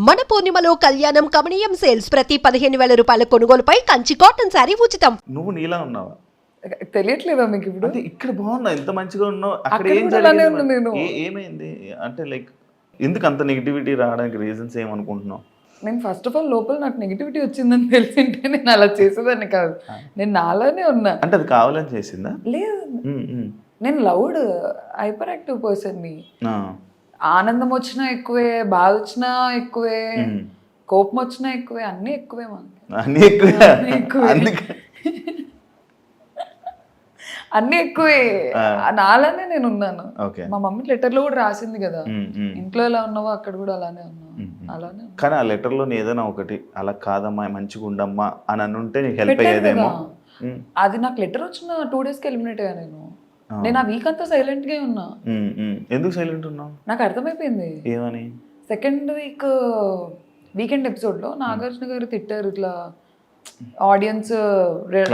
మన పూర్ణిమలో కళ్యాణం కమనీయం సేల్స్ ప్రతి 15,000 రూపాయల కొనుగోలుపై కంచి కాటన్ శారీ ఉచితం. నువ్వు నీలా ఉన్నావా? తెలియట్లేదా మీకు ఇప్పుడు? అంటే ఇక్కడ బాగున్నా, ఎంత మంచిగా ఉన్నావు, అక్కడ అక్కడ ఏం కూడా అలానే జరిగింది? ఉన్నా నేను. ఏమైంది అంటే లైక్ ఎందుకు అంత నెగిటివిటీ రావడానికి రీజన్స్ ఏమనుకుంటున్నావు? నేను ఫస్ట్ ఆఫ్ ఆల్ లోపల నాకు నెగిటివిటీ వచ్చిందని తెలిసింటే నేను అలా చేసేదాన్ని కాదు. నేను నాలానే ఉన్నా. అంటే అది కావాలని చేసిందా? లేదు, ఉమ్, ఉమ్. నేను లౌడ్ హైపర్ యాక్టివ్ పర్సన్ని. ఆ, ఆనందం వచ్చినా ఎక్కువే, బాధ వచ్చినా ఎక్కువే, ఉమ్. కోపం వచ్చినా ఎక్కువే, అన్నీ ఎక్కువే మనకి. అన్నీ ఎక్కువ. ఎక్కువే. అందుకే అన్నీ ఎక్కువే. నాలానే నేను ఉన్నాను. ఓకే. మా మమ్మీ లెటర్లో కూడా రాసింది కదా, ఉమ్, ఉమ్. ఇంట్లో ఎలా ఉన్నావో అక్కడ కూడా అలానే ఉన్నావు. అలానే ఉన్నా. కానీ ఆ లెటర్లో ఏదైనా ఒకటి అలా కాదమ్మా, మంచిగా ఉండమ్మా అని అనుంటే నీకు హెల్ప్ పెట్టారు అయ్యేదేమో. కదా. అది నాకు లెటర్ వచ్చిన 2 daysకి ఎలిమినేట్ అయ్యా నేను. నేను ఆ వీక్ అంతా సైలెంట్ గా ఉన్నా. ఎందుకు సైలెంట్ ఉన్నావు? నాకు అర్థమైపోయింది. ఏమని? సెకండ్ వీకెండ్ ఎపిసోడ్ లో నాగార్జున గారు తిట్టారు, ఇట్లా ఆడియన్స్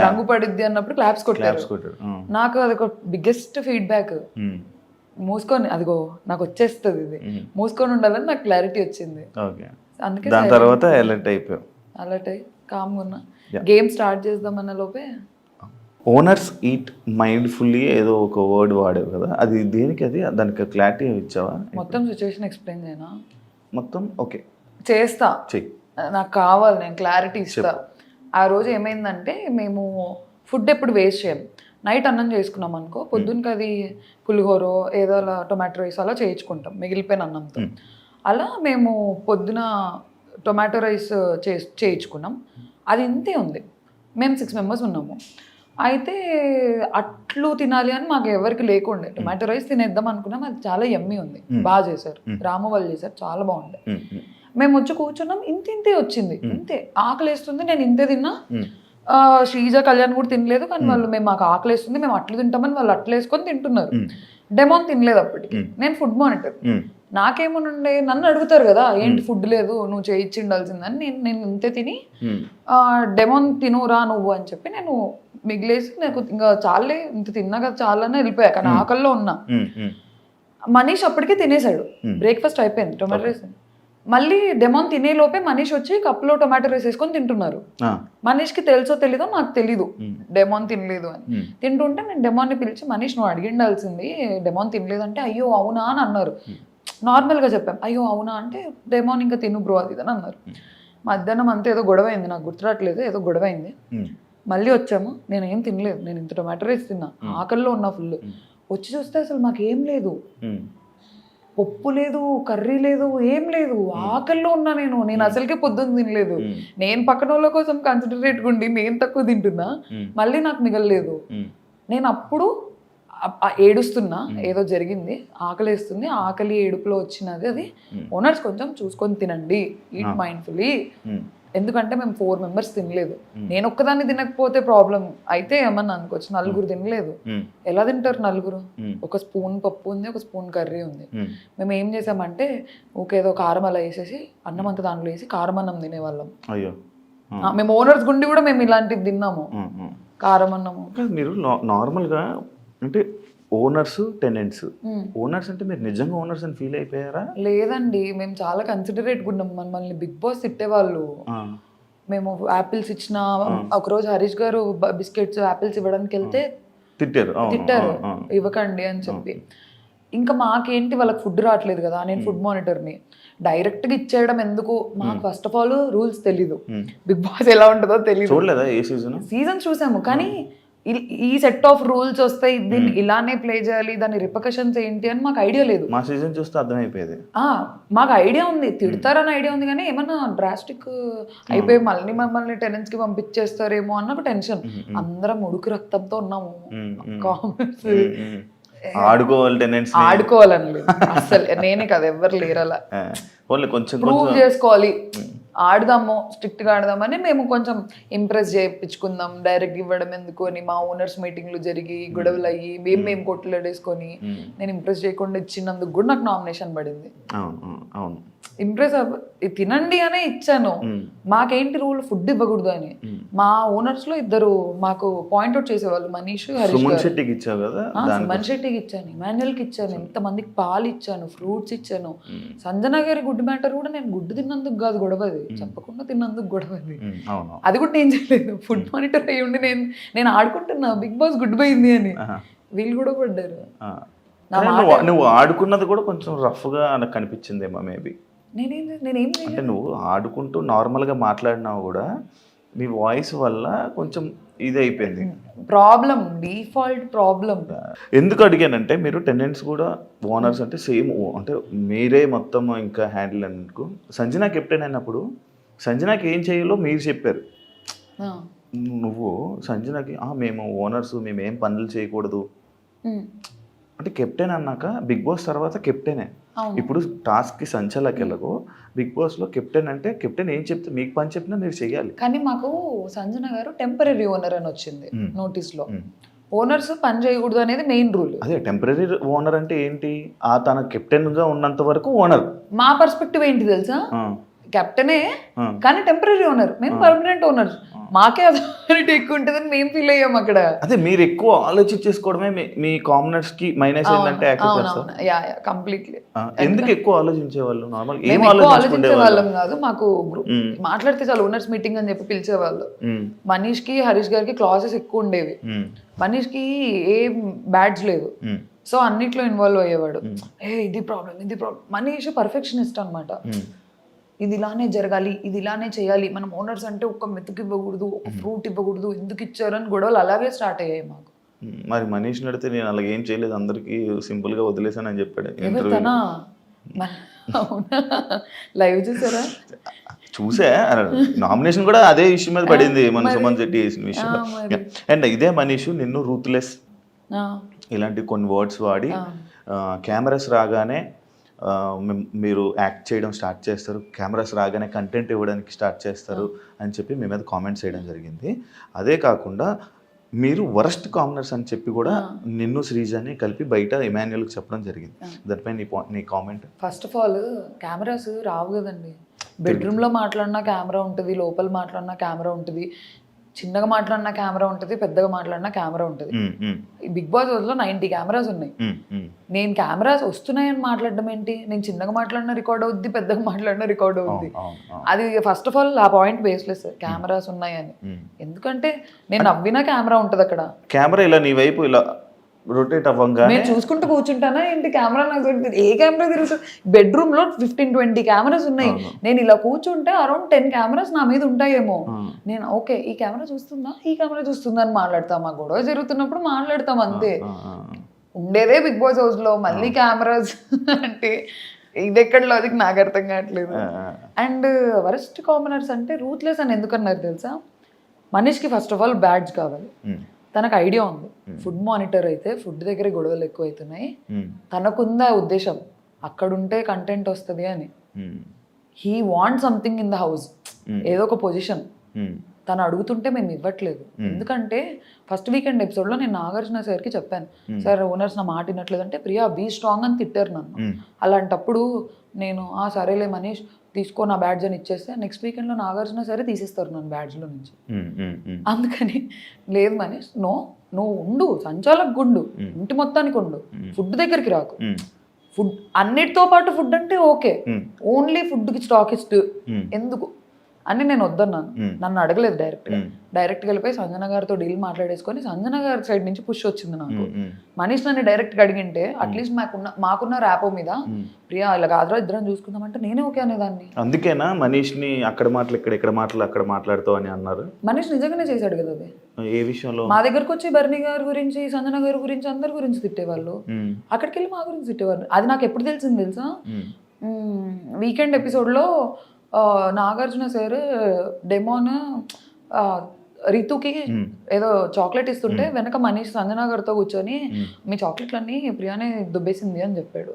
రంగు పడిద్ది అన్నప్పుడు క్లాప్స్ కొట్టారు. నాకు అది ఒక బిగ్గెస్ట్ ఫీడ్బ్యాక్. మూసుకొని అదిగో నాకు వచ్చేస్తుంది, ఇది మూసుకొని ఉండాలని నాకు క్లారిటీ వచ్చింది. అందుకే దాని తర్వాత అలర్ట్ అయిపోయావు. అలర్ట్ అయ్యి కామ్గా ఉన్నా. గేమ్ స్టార్ట్ చేద్దామన్న లోపే ఓనర్స్ ఈట్ మైండ్ఫుల్లీ ఏదో ఒక వర్డ్ వాడేవు కదా, అది దేనికి? అది దానికి క్లారిటీ ఇచ్చావా? మొత్తం సిచ్యువేషన్ ఎక్స్ప్లెయిన్ చేయనా? మొత్తం ఓకే చేస్తా, చెయ్యి. నాకు కావాలి, నేను క్లారిటీ ఇస్తా. ఆ రోజు ఏమైందంటే, మేము ఫుడ్ ఎప్పుడు వేస్ట్ చేయం. నైట్ అన్నం చేసుకున్నాం అనుకో, పొద్దున్నకి అది పులిహోరో ఏదో అలా టొమాటో రైస్ అలా చేయించుకుంటాం మిగిలిపోయిన అన్నంతో. అలా మేము పొద్దున టొమాటో రైస్ చేయించుకున్నాం. అది ఇంతే ఉంది. మేము 6 members ఉన్నాము. అయితే అట్లు తినాలి అని మాకు ఎవరికి లేకుండే. టొమాటో రైస్ తినేద్దాం అనుకున్నాం. అది చాలా యమ్మీ ఉంది, బాగా చేశారు, రాము వాళ్ళు చేశారు, చాలా బాగుండే. మేము వచ్చి కూర్చున్నాం, ఇంతే వచ్చింది. ఇంతే ఆకలి వేస్తుంది, నేను ఇంతే తిన్నా. శ్రీజ కళ్యాణ్ కూడా తినలేదు, కానీ వాళ్ళు మాకు ఆకలి వేస్తుంది, మేము అట్లు తింటామని వాళ్ళు అట్లు వేసుకొని తింటున్నారు. డెమోన్ తినలేదు అప్పటికి. నేను ఫుడ్ మానిటర్. నాకేమోనండే, నన్ను అడుగుతారు కదా ఏంటి ఫుడ్ లేదు నువ్వు చేయించి ఉండాల్సిందని. నేను ఇంతే తిని డెమోన్ తినురా నువ్వు అని చెప్పి నేను మిగిలేసి, నాకు ఇంకా చాలే ఇంత తిన్నా కదా చాలని వెళ్ళిపోయా. కానీ ఆకల్లో ఉన్నా. మనీష్ అప్పటికే తినేసాడు, బ్రేక్ఫాస్ట్ అయిపోయింది, టొమాటో రైస్. మళ్ళీ డెమోన్ తినే లోపే మనీష్ వచ్చి కప్పులో టొమాటో రైస్ వేసుకొని తింటున్నారు. మనీష్కి తెలుసో తెలీదో నాకు తెలీదు డెమోన్ తినలేదు అని. తింటుంటే నేను డెమోన్ని పిలిచి, మనీష్ నువ్వు అడిగిండాల్సింది, డెమోన్ తినలేదు అంటే అయ్యో అవునా అని అన్నారు. నార్మల్గా చెప్పాం, అయ్యో అవునా అంటే డెమోన్ ఇంకా తిను బ్రో అది అని అన్నారు. మధ్యాహ్నం అంతా ఏదో గొడవ అయింది, నాకు గుర్తురాట్లేదు, ఏదో గొడవ అయింది. మళ్ళీ వచ్చాము, నేను ఏం తినలేదు, నేను ఇంత టొమాటో రైస్ తిన్నా, ఆకల్లో ఉన్నా ఫుల్. వచ్చి చూస్తే అసలు మాకేం లేదు, పప్పు లేదు, కర్రీ లేదు, ఏం లేదు, ఆకల్లో ఉన్నా. నేను అసలుకే పొద్దున్న తినలేదు. నేను పక్కన వాళ్ళ కోసం కన్సిడరేట్గా ఉండి నేను తక్కువ తింటున్నా, మళ్ళీ నాకు మిగలలేదు. నేను అప్పుడు ఏడుస్తున్నా, ఏదో జరిగింది, ఆకలి వేస్తుంది, ఆకలి ఏడుపులో వచ్చినది అది. ఓనర్స్ కొంచెం చూసుకొని తినండి, ఈట్ మైండ్ఫుల్లీ. ఎందుకంటే మేము 4 members తినలేదు. నేను ఒక్కదాన్ని తినకపోతే ప్రాబ్లం అయితే ఏమన్నా అనుకోవచ్చు. 4 తినలేదు, ఎలా తింటారు 4? ఒక స్పూన్ పప్పు ఉంది, ఒక స్పూన్ కర్రీ ఉంది. మేము ఏం చేసామంటే ఏదో కారం అలా వేసేసి అన్నం అంతా దాంట్లో వేసి కారం అన్నం తినేవాళ్ళం. మేము ఓనర్స్ గుండి కూడా మేము ఇలాంటివి తిన్నాము, కారం అన్నము. మీరు నార్మల్గా అంటే ఓనర్స్ టెనెంట్స్, ఓనర్స్ అంటే మీరు నిజంగా ఓనర్స్ అని ఫీల్ అయిపోయారా? లేదండి, మేము చాలా కన్సిడరేట్గా ఉన్నాం. మమ్మల్ని బిగ్ బాస్ తిట్టేవాళ్ళు. మేము యాపిల్స్ ఇచ్చిన ఒకరోజు హరీష్ గారు బిస్కెట్స్ యాపిల్స్ ఇవ్వడానికి వెళ్తే తిట్టారు, ఇవ్వకండి అని చెప్పి. ఇంకా మాకేంటి, వాళ్ళకి ఫుడ్ రావట్లేదు కదా, నేను ఫుడ్ మానిటర్ని, డైరెక్ట్గా ఇచ్చేయడం ఎందుకు? మాకు ఫస్ట్ ఆఫ్ ఆల్ రూల్స్ తెలీదు, బిగ్ బాస్ ఎలా ఉంటుందో తెలీదు. చూడలేదా ఏ సీజన్? చూసాము, కానీ ఈ సెట్ ఆఫ్ రూల్స్ వస్తాయి, దీన్ని ఇలానే ప్లే చేయాలి, దాని రిపర్కషన్స్ ఏంటి అని మాకు ఐడియా లేదు. మా సీజన్ చూస్తే అర్థమైపోయేది. మాకు ఐడియా ఉంది, తిడతారని ఐడియా ఉంది, కానీ ఏమన్నా డ్రాస్టిక్ అయిపోయి మమ్మల్ని టెనెంట్స్ కి పంపించేస్తారేమో అన్న ఒక టెన్షన్. అందరం ఉడుకు రక్తంతో ఉన్నాము. కామెంట్స్ ఆడుకోవాలని లేదు అసలు, నేనే కదా, ఎవరు లేరు అలా కొంచెం ప్రూవ్ చేసుకోవాలి ఆడదాము స్ట్రిక్ట్గా ఆడదామని మేము కొంచెం ఇంప్రెస్ చేయించుకుందాం, డైరెక్ట్ ఇవ్వడం ఎందుకు అని మా ఓనర్స్ మీటింగ్లు జరిగి గొడవలు అయ్యి మేము కొట్లాడేసుకొని నేను ఇంప్రెస్ చేయకుండా ఇచ్చినందుకు కూడా నాకు నామినేషన్ పడింది. అవును ఇంప్రెస్ తినండి అనే ఇచ్చాను. మాకేంటి రూల్ ఫుడ్ ఇవ్వకూడదు అని. మా ఓనర్స్ లో ఇద్దరు మాకు పాయింట్అవుట్ చేసేవాళ్ళు, మనీష్ హరీష్ సుమన్ శెట్టికి ఇచ్చావు కదా, సుమన్ శెట్టికి ఇచ్చాను, ఇమాన్యుయల్కి ఇచ్చాను, ఎంతమందికి పాలు ఇచ్చాను, ఫ్రూట్స్ ఇచ్చాను. సంజన గారి గుడ్ మ్యాటర్ కూడా నేను గుడ్డు తిన్నందుకు కాదు గొడవది, చెప్పకుండా తిన్నందుకు గొడవది. అది కూడా నేను చేయలేదు. ఫుడ్ మానిటర్ అయ్యి ఉండి నేను ఆడుకుంటున్నా బిగ్ బాస్ గుడ్ పోయింది అని, వీళ్ళు కూడా పడ్డారు. నువ్వు ఆడుకున్నది కూడా కొంచెం రఫ్ గా నాకు కనిపించిందేమో మేబీ. నేనేం అంటే నువ్వు ఆడుకుంటూ నార్మల్గా మాట్లాడినావు కూడా మీ వాయిస్ వల్ల కొంచెం ఇది అయిపోయింది ప్రాబ్లం, డిఫాల్ట్ ప్రాబ్లం. ఎందుకు అడిగానంటే మీరు టెనెంట్స్ కూడా ఓనర్స్ అంటే సేమ్, అంటే మీరే మొత్తం ఇంకా హ్యాండిల్ అనుకో. సంజన కెప్టెన్ అయినప్పుడు సంజనాకి ఏం చేయాలో మీరు చెప్పారు. నువ్వు సంజనకి మేము ఓనర్స్ మేము ఏం పనులు చేయకూడదు అంటే, కెప్టెన్ అన్నాక బిగ్ బాస్ తర్వాత కెప్టెనే. ఇప్పుడు టాస్క్కి సంచలకి వెళ్ళకు, బిగ్ బాస్లో కెప్టెన్ అంటే కెప్టెన్ ఏం చెప్తే మీకు పని చెప్పినా మీరు చెయ్యాలి. కానీ మాకు సంజన గారు టెంపరీ ఓనర్ అని వచ్చింది నోటీస్లో. ఓనర్స్ పని చేయకూడదు అనేది మెయిన్ రూల్. అదే టెంపరీ ఓనర్ అంటే ఏంటి, తన కెప్టెన్గా ఉన్నంత వరకు ఓనర్. మా పర్స్పెక్టివ్ ఏంటి తెలుసా, కెప్టెనే కానీ టెంపరీ ఓనర్, మేము పర్మనెంట్ ఓనర్. మాకే అథారిటీ ఎక్కువ ఉంటుందని మేము ఫీల్ అయ్యాం అక్కడ. అదే మీరు ఎక్కువ ఆలోచించేసుకోవడమే మీ కామనర్స్ కి మైనస్ ఏంటంటే కంప్లీట్లీ. ఎందుకు ఎక్కువ ఆలోచించేవాళ్ళు? నార్మల్ ఏం ఆలోచించేవాళ్ళం కాదు, మాకు మాట్లాడితే చాలు ఓనర్స్ మీటింగ్ అని చెప్పి పిలిచేవాళ్ళు. మనీష్ కి హరీష్ గారికి క్లాసెస్ ఎక్కువ ఉండేవి, మనీష్ కి ఏ బ్యాడ్జ్ లేదు, సో అన్నిట్లో ఇన్వాల్వ్ అయ్యేవాడు. ఇది ప్రాబ్లం. మనీష్ పర్ఫెక్షనిస్ట్ అనమాట. ఇది ఇలానే జరగాలి, ఇది ఇలానే చేయాలి, మనం ఓనర్స్ అంటే ఒక్క మెతుకు ఇవ్వకూడదు, ఒక ఫ్రూట్ ఇవ్వకూడదు, ఎందుకు ఇచ్చారు అని గొడవలు అలాగే స్టార్ట్ అయ్యాయి మాకు. మరి మనీష్ నడితే నేను అలాగే ఏం చేయలేదు, అందరికి సింపుల్ గా వదిలేసాను అని చెప్పాడు. లైవ్ చూసారా? చూసా, నామినేషన్ కూడా అదే ఇష్యూ మీద పడింది, మన సుమన్ శెట్టి చేసిన విషయం. అండ్ ఇదే మనీష్ నిన్ను రూత్లెస్ ఇలాంటి కొన్ని వర్డ్స్ వాడి కెమెరాస్ రాగానే మీరు యాక్ట్ చేయడం స్టార్ట్ చేస్తారు, కెమెరాస్ రాగానే కంటెంట్ ఇవ్వడానికి స్టార్ట్ చేస్తారు అని చెప్పి మీ మీద కామెంట్స్ చేయడం జరిగింది. అదే కాకుండా మీరు వరస్ట్ కామనర్స్ అని చెప్పి కూడా నిన్ను శ్రీజాని కలిపి బయట ఇమాన్యుయల్కి చెప్పడం జరిగింది. దానిపై నీ comment? First of all cameras రావు కదండి. బెడ్రూమ్లో మాట్లాడినా కెమెరా ఉంటుంది, లోపల మాట్లాడినా కెమెరా ఉంటుంది, చిన్నగా మాట్లాడినా కెమెరా ఉంటుంది, పెద్దగా మాట్లాడినా కెమెరా ఉంటుంది. బిగ్ బాస్ లో 90 కెమెరాస్ ఉన్నాయి. నేను కెమెరాస్ వస్తున్నాయని మాట్లాడడం ఏంటి, నేను చిన్నగా మాట్లాడినా రికార్డ్ అవుద్ది, పెద్దగా మాట్లాడినా రికార్డ్ అవుద్ది. అది ఫస్ట్ ఆఫ్ ఆల్ ఆ పాయింట్ బేస్లెస్, కెమెరాస్ ఉన్నాయని. ఎందుకంటే నేను నవ్వినా కెమెరా ఉంటుంది అక్కడ. కెమెరా ఇలా నీ వైపు ఇలా రొటేట్ అవ్వంగా నేను చూసుకుంటూ కూర్చుంటానా ఏంటి, కెమెరా నాకు ఏ కెమెరా తిరుగుతుంది? బెడ్రూమ్ లో 15-20 కెమెరాస్ ఉన్నాయి. నేను ఇలా కూర్చుంటే అరౌండ్ 10 కెమెరాస్ నా మీద ఉంటాయేమో. నేను ఓకే ఈ కెమెరా చూస్తుందా, ఈ కెమెరా చూస్తుందా అని మాట్లాడతాం. ఆ గొడవ జరుగుతున్నప్పుడు మాట్లాడతాం అంతే. ఉండేదే బిగ్ బాస్ హౌస్ లో, మళ్ళీ కెమెరాస్ అంటే ఇది ఎక్కడ లాజిక్ నాకు అర్థం కావట్లేదు. అండ్ వరస్ట్ కామనర్స్ అంటే రూత్లెస్ అని ఎందుకన్నారు తెలుసా? మనీష్కి ఫస్ట్ ఆఫ్ ఆల్ బ్యాడ్జ్ కావాలి. తనకు ఐడియా ఉంది, ఫుడ్ మానిటర్ అయితే ఫుడ్ దగ్గర గొడవలు ఎక్కువ అవుతున్నాయి, తనకుందా ఉద్దేశం అక్కడుంటే కంటెంట్ వస్తుంది అని. He want something in the house, ఏదో ఒక పొజిషన్. తను అడుగుతుంటే మేము ఇవ్వట్లేదు. ఎందుకంటే ఫస్ట్ వీకెండ్ ఎపిసోడ్లో నేను నాగార్జున సార్కి చెప్పాను, సార్ ఓనర్స్ నా మాట వినట్లేదు అంటే, ప్రియా బీ స్ట్రాంగ్ అని తిట్టారు నన్ను. అలాంటప్పుడు నేను సరేలే మనీష్ తీసుకో నా బ్యాడ్జ్ అని ఇచ్చేస్తే నెక్స్ట్ వీకెండ్లో నాగార్జున సరే తీసేస్తారు నన్ను బ్యాడ్జ్లో నుంచి. అందుకని లేదు మనీష్, నువ్వు ఉండు, సంచాలకు గుండు, ఇంటి మొత్తానికి ఉండు, ఫుడ్ దగ్గరికి రాకు. ఫుడ్ అన్నిటితో పాటు ఫుడ్ అంటే ఓకే, ఓన్లీ ఫుడ్కి స్టాకిస్ట్ ఎందుకు అని నేను వద్దన్నాను. నన్ను అడగలేదు డైరెక్ట్గా వెళ్ళిపోయి సంజన గారితో డీల్ మాట్లాడేసుకొని సంజన గారి సైడ్ నుంచి పుష్ వచ్చింది నాకు. మనీష్ నన్ను డైరెక్ట్గా అడిగింటే అట్లీస్ట్ మాకున్న ర్యాపో మీద ప్రియా ఇలా కాదురా ఇద్దరం చూసుకుందామంటే నేనే ఓకే అనేదాన్ని. అందుకేనా మనీష్ని అక్కడ మాటలు ఇక్కడ మాటలు అక్కడ మాట్లాడుతావు అని అన్నారు. మనీష్ నిజంగానే చేశాడు కదా అది. ఏ విషయంలో? మా దగ్గరకు వచ్చి బర్నీ గారి గురించి, సంజన గారి గురించి, అందరి గురించి తిట్టేవాళ్ళు. అక్కడికి వెళ్ళి మా గురించి తిట్టేవాళ్ళు. అది నాకు ఎప్పుడు తెలిసింది తెలుసా? వీకెండ్ ఎపిసోడ్లో నాగార్జున సార్ డెమోన్ రితుకి ఏదో చాక్లెట్ ఇస్తుంటే వెనక మనీష్ సంజన గారితో కూర్చొని మీ చాక్లెట్లన్నీ ప్రియానే దుబ్బేసింది అని చెప్పాడు.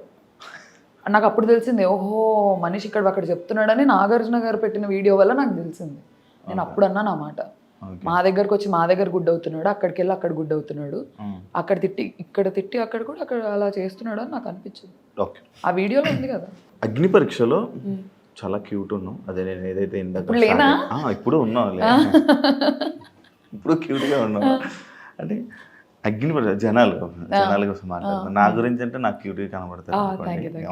నాకు అప్పుడు తెలిసింది, ఓహో మనిషి అక్కడ చెప్తున్నాడని నాగార్జున గారు పెట్టిన వీడియో వల్ల నాకు తెలిసింది. నేను అప్పుడు అన్నా నా మాట, మా దగ్గరకు వచ్చి మా దగ్గర గుడ్ అవుతున్నాడు, అక్కడికి వెళ్ళి అక్కడ గుడ్ అవుతున్నాడు, అక్కడ తిట్టి అక్కడ కూడా అక్కడ అలా చేస్తున్నాడు అని నాకు అనిపించింది. ఆ వీడియోలో ఉంది కదా. అగ్ని పరీక్షలో చాలా క్యూట్ ఉన్నావు. అదే నేను ఏదైతే ఇప్పుడు లేనా? ఇప్పుడు ఉన్నావు, ఇప్పుడు క్యూట్గా ఉన్నావు. అంటే అగ్ని పరీక్ష జనాల కోసం మాట్లాడుతున్నాను. నా గురించి అంటే నాకు క్యూట్గా కనబడతారు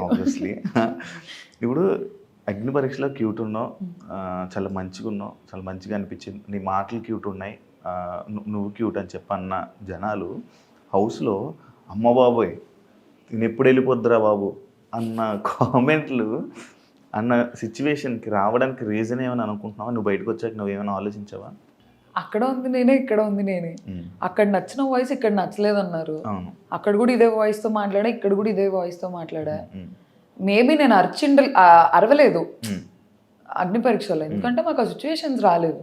ఆబ్వియస్లీ. ఇప్పుడు అగ్ని పరీక్షలో క్యూట్ ఉన్నావు, చాలా మంచిగా ఉన్నావు, చాలా మంచిగా అనిపించింది, నీ మాటలు క్యూట్ ఉన్నాయి, నువ్వు క్యూట్ అని చెప్పన్న జనాలు హౌస్లో అమ్మ బాబోయ్ నేను ఎప్పుడు వెళ్ళిపోద్దురా బాబు అన్న కామెంట్లు అన్న సిచ్యువేషన్కి రావడానికి రీజన్ ఏమని అనుకుంటున్నావా? నువ్వు బయటకు వచ్చాక నువ్వు ఏమైనా ఆలోచించావా? అక్కడ ఉంది నేనే, ఇక్కడ ఉంది నేనే. అక్కడ నచ్చిన వాయిస్ ఇక్కడ నచ్చలేదు అన్నారు, అక్కడ కూడా ఇదే వాయిస్తో మాట్లాడా, ఇక్కడ కూడా ఇదే వాయిస్తో మాట్లాడా. మేబీ నేను అరవలేదు అగ్ని పరీక్షలో, ఎందుకంటే మాకు ఆ సిచ్యువేషన్స్ రాలేదు.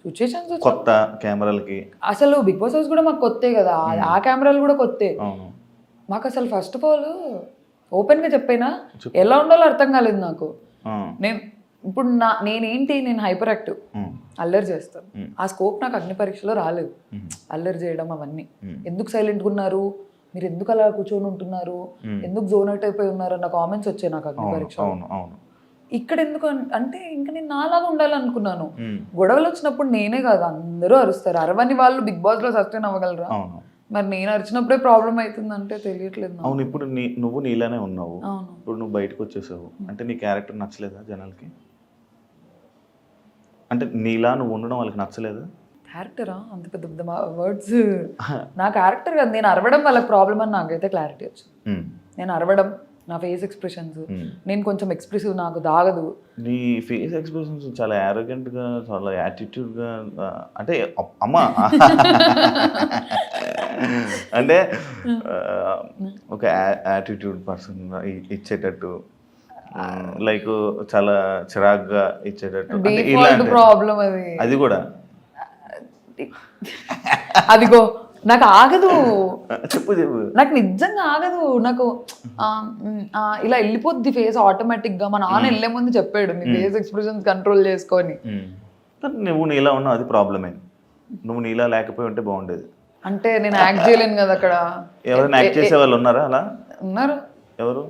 సిచ్యువేషన్స్ కొత్త కెమెరాలకి అసలు బిగ్ బాస్ హౌస్ కూడా మాకు కొత్తే కదా, ఆ కెమెరాలు కూడా కొత్తే మాకు. అసలు ఫస్ట్ ఆఫ్ ఆల్ ఓపెన్గా చెప్పైనా ఎలా ఉండాలో అర్థం కాలేదు నాకు. నేను ఇప్పుడు నేను హైపర్ యాక్టివ్, అల్లరి చేస్తాను. ఆ స్కోప్ నాకు అగ్ని పరీక్షలో రాలేదు, అల్లరి చేయడం అవన్నీ. ఎందుకు సైలెంట్గా ఉన్నారు మీరు, ఎందుకు అలా కూర్చొని ఉంటున్నారు, ఎందుకు జోన్ అవుట్ అయిపోయి ఉన్నారు అన్న కామెంట్స్ వచ్చాయి నాకు అగ్ని పరీక్ష. ఇక్కడ ఎందుకు అంటే ఇంకా నేను నాలాగా ఉండాలనుకున్నాను. గొడవలు వచ్చినప్పుడు నేనే కాదు అందరూ అరుస్తారు, అరవని వాళ్ళు బిగ్ బాస్ లో సస్టైన్ అవ్వగలరా? మరి నేను అరిచినప్పుడే ప్రాబ్లం అవుతుందంటే తెలియట్లేదు. అవును, ఇప్పుడు నువ్వు నీలానే ఉన్నావు, ఇప్పుడు నువ్వు బయటకు వచ్చేసావు అంటే నీ క్యారెక్టర్ నచ్చలేదా జనాలకి? అంటే నీలా నువ్వు ఉండడం వాళ్ళకి నచ్చలేదా? క్యారెక్టరా అంత పెద్ద పెద్ద వర్డ్స్, నా క్యారెక్టర్ కదా, నేను అరవడం వాళ్ళకి ప్రాబ్లం అని నాకైతే క్లారిటీ వచ్చింది. నేను అరవడం, నా ఫేస్ ఎక్స్ప్రెషన్స్, నేను కొంచెం ఎక్స్ప్రెసివ్, నాకు దాగదు. నీ ఫేస్ ఎక్స్ప్రెషన్స్ చాలా యారోగెంట్గా, చాలా యాటిట్యూడ్గా, అంటే అమ్మా అంటే ఒక యాటిట్యూడ్ పర్సన్ ఇచ్చేటట్టు, లైక్ చాలా చిరాగ్గా ఇచ్చేటట్టు ప్రాబ్లం అది కూడా. అదిగో నాకు ఆగదు, చెప్పు నాకు నిజంగా ఆగదు. నాకు ఇలా వెళ్ళిపోద్ది ఫేస్ ఆటోమేటిక్ గా. మా నాన్న వెళ్ళే ముందు చెప్పాడు, నీ ఫేస్ ఎక్స్ప్రెషన్స్ కంట్రోల్ చేసుకొని. నువ్వు నీలా ఉన్నావు, అది ప్రాబ్లమే. నువ్వు నీలా లేకపోయి ఉంటే బాగుండేది. అంటే నేను యాక్ట్ చేయలేను కదా అక్కడ. ఎవరైనా యాక్ట్ చేసే వాళ్ళు ఉన్నారా అలా? ఉన్నారు. ఎవరు?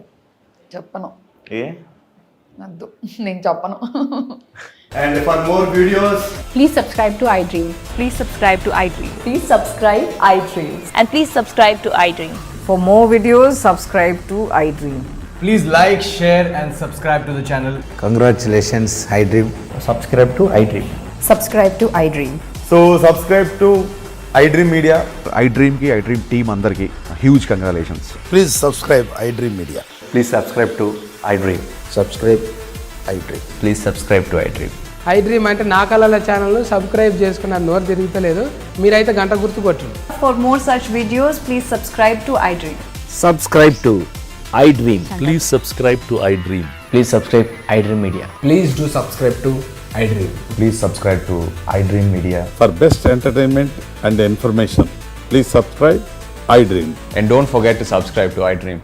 చెప్పను, ఏ వద్దు, నేను చెప్పను. And for more videos, Please subscribe to iDream. Please subscribe to iDream. Please subscribe iDream. And please subscribe to iDream. For more videos, subscribe to iDream. please like, share and subscribe to the channel. Congratulations, iDream. Subscribe to iDream. Subscribe to iDream. So subscribe to iDream Media. iDream ki iDream team andarki huge congratulations. Please subscribe iDream Media. Please subscribe to iDream. Subscribe iDream. Please subscribe to iDream. iDream అంటే నా కళల channel subscribe చేసుకున్న నోరు తిరుగుతలేదు, మీరైతే గంట గుర్తు కొట్టండి. For more such videos, please subscribe to iDream. Subscribe to iDream. Please subscribe to iDream. Please subscribe iDream Media. Please do subscribe to iDream. Please subscribe to iDream Media. For best entertainment and information, please subscribe iDream. And don't forget to subscribe to iDream.